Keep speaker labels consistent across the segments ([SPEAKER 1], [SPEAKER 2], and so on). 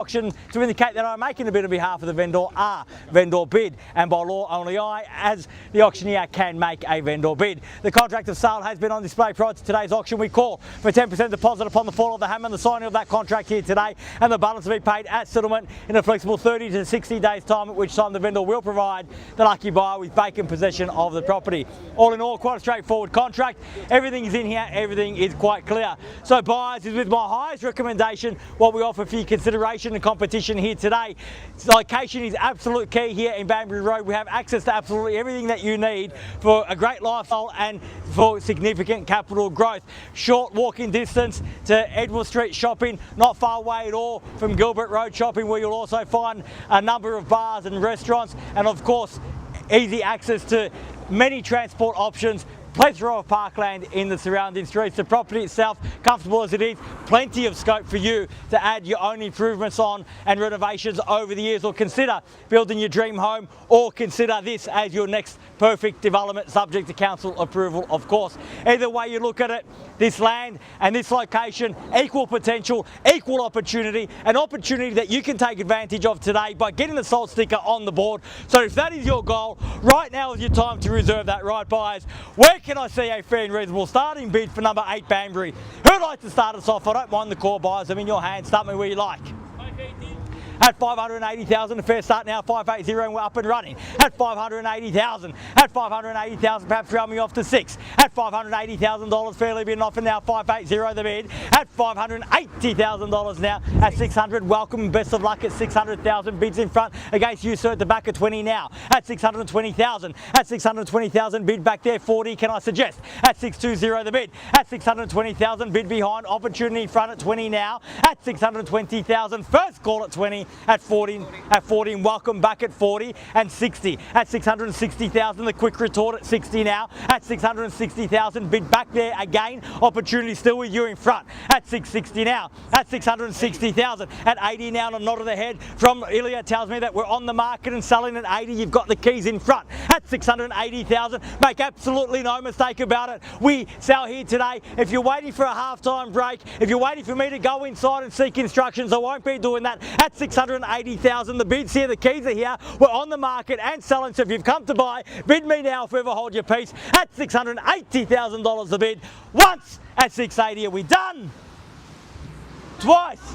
[SPEAKER 1] auction to indicate that I'm making a bid on behalf of the vendor are vendor bid, and by law only I, as the auctioneer, can make a vendor bid. The contract of sale has been on display prior to today's auction. We call for 10% deposit upon the fall of the hammer and the signing of that contract here today, and the balance to be paid at settlement in a flexible 30 to 60 days time, at which time the vendor will provide the lucky buyer with vacant possession of the property. All in all, quite a straightforward contract. Everything is in here, everything is quite clear. So buyers is with my highest recommendation what we offer for your consideration and competition here today. Location is absolute key here in Banbury Road. We have access to absolutely everything that you need for a great lifestyle and for significant capital growth. Short walking distance to Edward Street shopping, not far away at all from Gilbert Road shopping, where you'll also find a number of bars and restaurants, and of course easy access to many transport options. Plethora of parkland in the surrounding streets. The property itself, comfortable as it is, plenty of scope for you to add your own improvements on and renovations over the years, or consider building your dream home, or consider this as your next perfect development, subject to council approval, of course. Either way you look at it, this land and this location, equal potential, equal opportunity, an opportunity that you can take advantage of today by getting the sold sticker on the board. So if that is your goal, right now is your time to reserve that right, buyers. Where can I see a fair and reasonable starting bid for number 8 Banbury? Who'd like to start us off? I don't mind the call, buyers. I'm in your hands. Start me where you like. At 580,000, a fair start now, 580, and we're up and running. At 580,000, at 580,000, perhaps rounding off to 6. At $580,000, fairly been offered now, 580 the bid. At $580,000 now, at 600, welcome and best of luck at 600,000. Bids in front against you, sir, at the back of 20 now. At 620,000, at 620,000, bid back there, 40, can I suggest? At 620 the bid. At 620,000, bid behind, opportunity in front at 20 now. At 620,000, first call at 20. At 40, and welcome back at 40 and 60. At 660,000, the quick retort at 60 now. At 660,000, bid back there again. Opportunity still with you in front. At 660 now. At 660,000. At 80 now, and a nod of the head from Ilia tells me that we're on the market and selling at 80. You've got the keys in front. At 680,000, make absolutely no mistake about it. We sell here today. If you're waiting for a halftime break, if you're waiting for me to go inside and seek instructions, I won't be doing that. At 680,000, the bids here, the keys are here. We're on the market and selling, so if you've come to buy, bid me now, if ever hold your peace. At $680,000 the bid. Once at 680, are we done? Twice.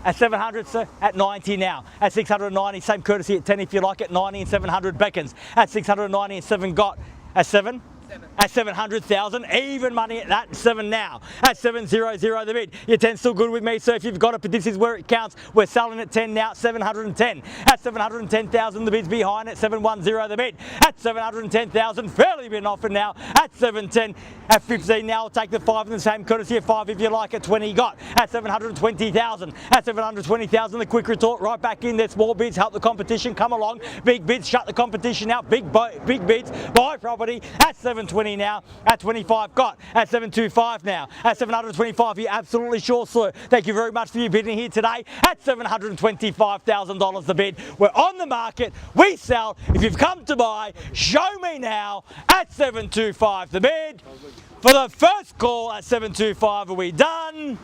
[SPEAKER 1] At 700, sir, at 90 now. At 690, same courtesy at 10 if you like, at 90 and 700 beckons. At 690 and 7 got. At 7? At 700,000, even money at that, 7 now. At 700 the bid. Your 10 still good with me, so if you've got it, but this is where it counts. We're selling at 10 now, 710. At 710,000, the bid's behind. At 710 the bid. At 710,000, fairly been offered now. At 710, at 15 now, I'll take the 5 in the same courtesy of 5 if you like. At 20 got. At 720,000. At 720,000, the quick retort right back in there. Small bids help the competition come along. Big bids shut the competition out. Big bids buy property. At 720 now. At 25 got. At 725 now. At 725, you're absolutely sure, sir. Thank you very much for your bidding here today. At $725,000 the bid. We're on the market. We sell. If you've come to buy, show me now. At 725 the bid. For the first call at 725, are we done?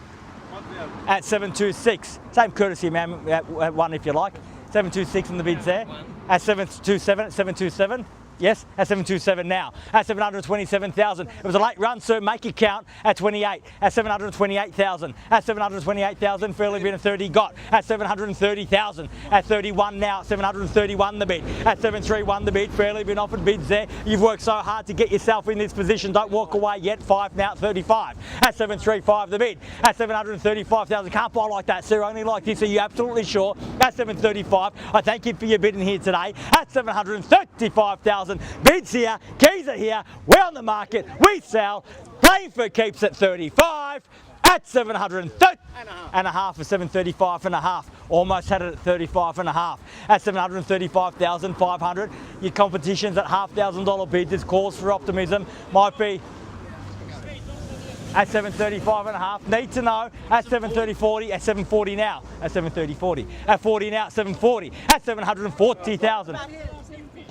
[SPEAKER 1] At 726. Same courtesy, ma'am, at 1 if you like. 726 and the bid's there. At 727, at 727. Yes, at 727 now. At 727,000. It was a late run, sir. Make it count. At 28. At 728,000. At 728,000. Fairly been a 30 got. At 730,000. At 31 now. 731 the bid. At 731 the bid. Fairly been offered bids there. You've worked so hard to get yourself in this position. Don't walk away yet. 5 now. 35. At 735 the bid. At 735,000. Can't buy like that, sir. Only like this. Are you absolutely sure? At 735. I thank you for your bidding here today. At 735,000. Bids here, keys are here, we're on the market, we sell, paying for keeps at 35, at 730 and a half for 735 and a half, almost had it at 35 and a half, at 735,500, your competition's at $5,000 bids, there's cause for optimism, might be at 735 and a half, need to know, at 730.40, at 740 now, at 730.40, at 40 now, at 740, at 740,000.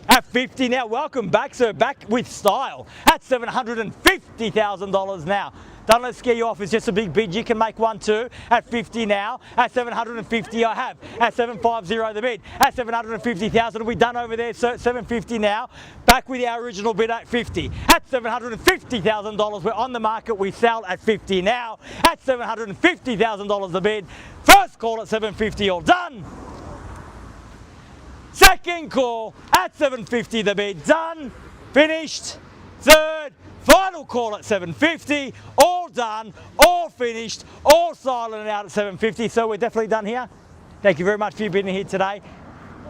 [SPEAKER 1] At 50 now, welcome back, sir, back with style. At $750,000 now. Don't let it scare you off, it's just a big bid. You can make one too. At 50 now. At 750 I have. At 750 the bid. At 750,000 we done over there, so 750 now. Back with our original bid at 50. At $750,000 we're on the market, we sell at 50 now. At $750,000 the bid. First call at 750, all done. Second call at 750 the bid, done, finished. Third, final call at 750, all done, all finished, all silent and out at 750. So we're definitely done here. Thank you very much for your bidding here today.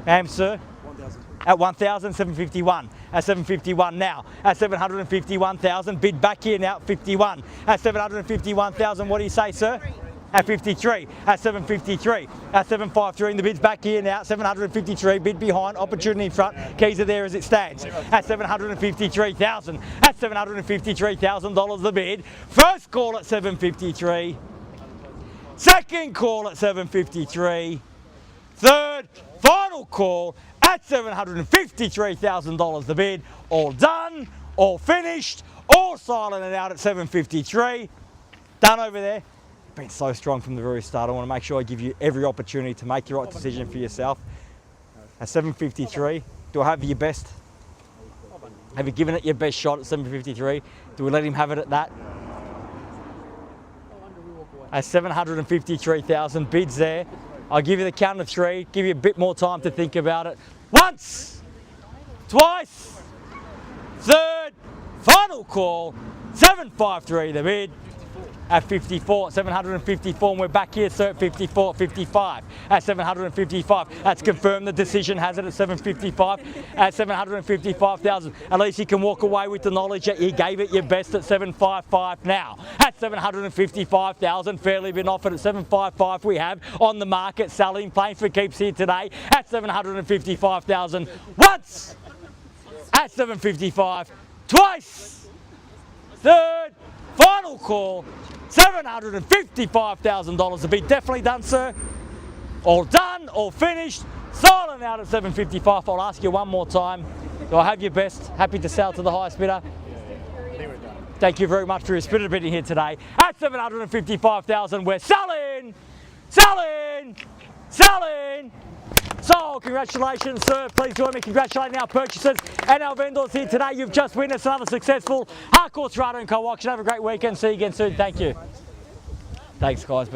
[SPEAKER 1] Ma'am, sir? 1,000. At 1,751. At 751 now. At 751,000, bid back here now at 51. At 751,000, what do you say, sir? At 53, at 753, at 753, and the bid's back here now, 753, bid behind, opportunity in front, keys are there as it stands. At 753,000, at $753,000 the bid. First call at 753, second call at 753, third, final call at $753,000 the bid. All done, all finished, all silent and out at 753. Done over there. Been so strong from the very start. I want to make sure I give you every opportunity to make the right decision for yourself. At 753, do I have your best? Have you given it your best shot at 753? Do we let him have it at that? At 753,000 bids there. I'll give you the count of three, give you a bit more time to think about it. Once, twice, third, final call, 753 the bid. At 54, 754, and we're back here, sir, at 54, 55. At 755, that's confirmed. The decision has it at 755. At 755,000, at least you can walk away with the knowledge that you gave it your best at 755 now. At 755,000, fairly been offered at 755. We have on the market, selling, playing for keeps here today at 755,000. Once, at 755, twice, third, final call. $755,000 to be definitely done, sir. All done, all finished, silent out at 755. I'll ask you one more time. Do I have your best? Happy to sell to the highest bidder? Thank you very much for your spirited bidding here today. At 755,000, we're selling, selling, selling. So, congratulations, sir. Please join me congratulating our purchasers and our vendors here today. You've just witnessed another successful Harcourts, Rata & Co auction. Have a great weekend. See you again soon. Thank you. Thanks, guys.